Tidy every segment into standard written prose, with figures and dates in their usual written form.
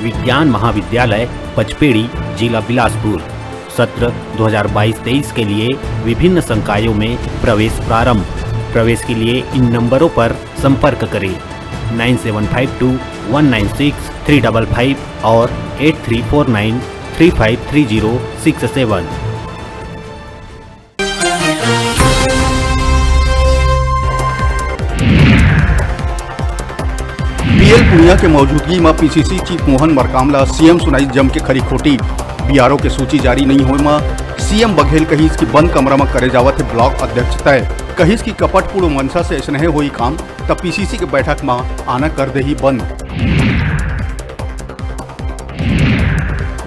विज्ञान महाविद्यालय पचपेड़ी, जिला बिलासपुर। सत्र 2022-23 के लिए विभिन्न संकायों में प्रवेश प्रारंभ। प्रवेश के लिए इन नंबरों पर संपर्क करें 9752196355 और 8349353067। पीएल पुनिया के मौजूदगी में पीसीसी चीफ मोहन मरकामला सीएम सुनाई जम के खरी खोटी। बीआरओ के सूची जारी नहीं होए में सीएम बघेल कहिस की बंद कमरा में करे जावत है ब्लॉक अध्यक्ष तय। कहिस की कपटपूर्ण मनसा से ऐसे हुई काम तब पीसीसी के बैठक में आना कर दे ही बंद।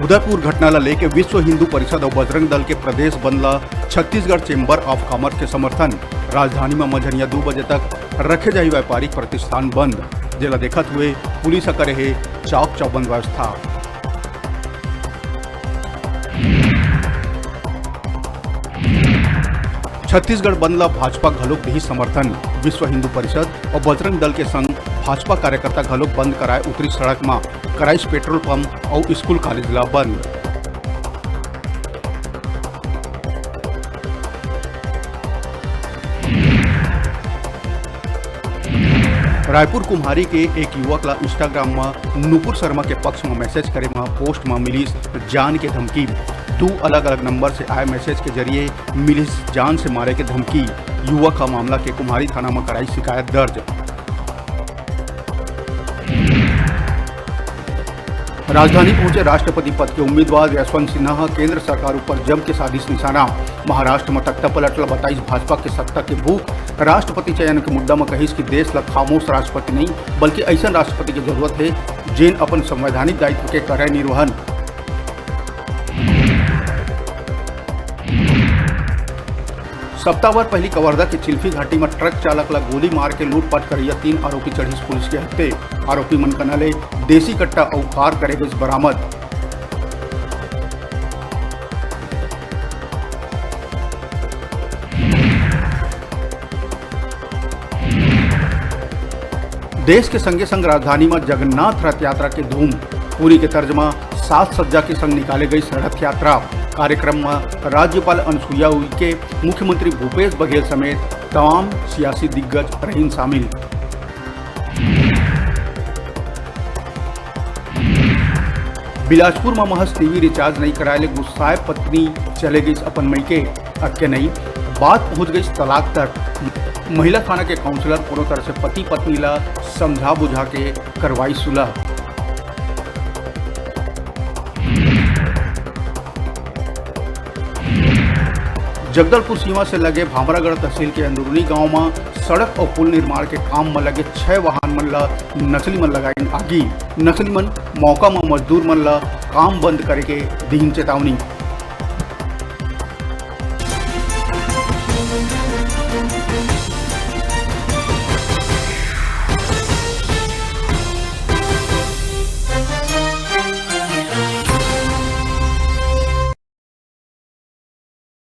उदयपुर घटना ला लेके विश्व हिंदू परिषद और बजरंग दल के प्रदेश बंद ला छत्तीसगढ़ चेंबर ऑफ कॉमर्स के समर्थन। राजधानी में मझरिया 2 बजे तक रखे जाई व्यापारिक प्रतिष्ठान बंद। जिला देखत हुए पुलिस करे है चौक चौबंद व्यवस्था। छत्तीसगढ़ बंद ला भाजपा घलोक दी समर्थन। विश्व हिंदू परिषद और बजरंग दल के संग भाजपा कार्यकर्ता घलोक बंद कराए उतरी सड़क में। कराइस पेट्रोल पंप और स्कूल कॉलेज ला बंद। रायपुर कुम्हारी के एक युवक ला इंस्टाग्राम में नुपुर शर्मा के पक्ष में मैसेज करे में पोस्ट में मिली जान के धमकी। 2 अलग अलग नंबर से आए मैसेज के जरिए मिली जान से मारे के धमकी। युवक का मामला के कुम्हारी थाना में कराई शिकायत दर्ज। राजधानी पहुंचे राष्ट्रपति पद के उम्मीदवार यशवंत सिन्हा केंद्र सरकार ऊपर जम के साजिश निशाना। महाराष्ट्र में तख्ता पलट बताइस भाजपा के सत्ता के भूख। राष्ट्रपति चयन के मुद्दा में कहिस कि देश ला खामोश राष्ट्रपति नहीं बल्कि ऐसा राष्ट्रपति की जरूरत है जिन अपन संवैधानिक दायित्व के करे निर्वहन। सप्ताहभर पहली कवर्धा के चिल्फी घाटी में ट्रक चालक ला गोली मार के लूटपाट करिया 3 आरोपी चढ़ीस पुलिस के हत्थे। आरोपी मन कनाले देसी कट्टा और कार करे बेच बरामद। देश के संगे संग राजधानी में जगन्नाथ रथ यात्रा के धूम। पूरी के तर्ज में 7 सज्जा के संग निकाले गई रथ यात्रा। कार्यक्रम में राज्यपाल अनुसुईया उइके, मुख्यमंत्री भूपेश बघेल समेत तमाम सियासी दिग्गज रहीन शामिल। बिलासपुर में महज टीवी रिचार्ज नहीं कराए गुस्साए पत्नी चले गई अपन मईके। अक्के नहीं बात पहुंच गई तलाक तक। महिला थाना के काउंसलर पूरी तरह से पति पत्नी ला समझा बुझा के करवाई सुलह। जगदलपुर सीमा से लगे भामरागढ़ तहसील के अंदरूनी गांव में सड़क और पुल निर्माण के काम में लगे 6 वाहन मन ला नक्सली मन लगाई आगी। नक्सली मन मौका में मजदूर मन ला काम बंद करे के दीन चेतावनी।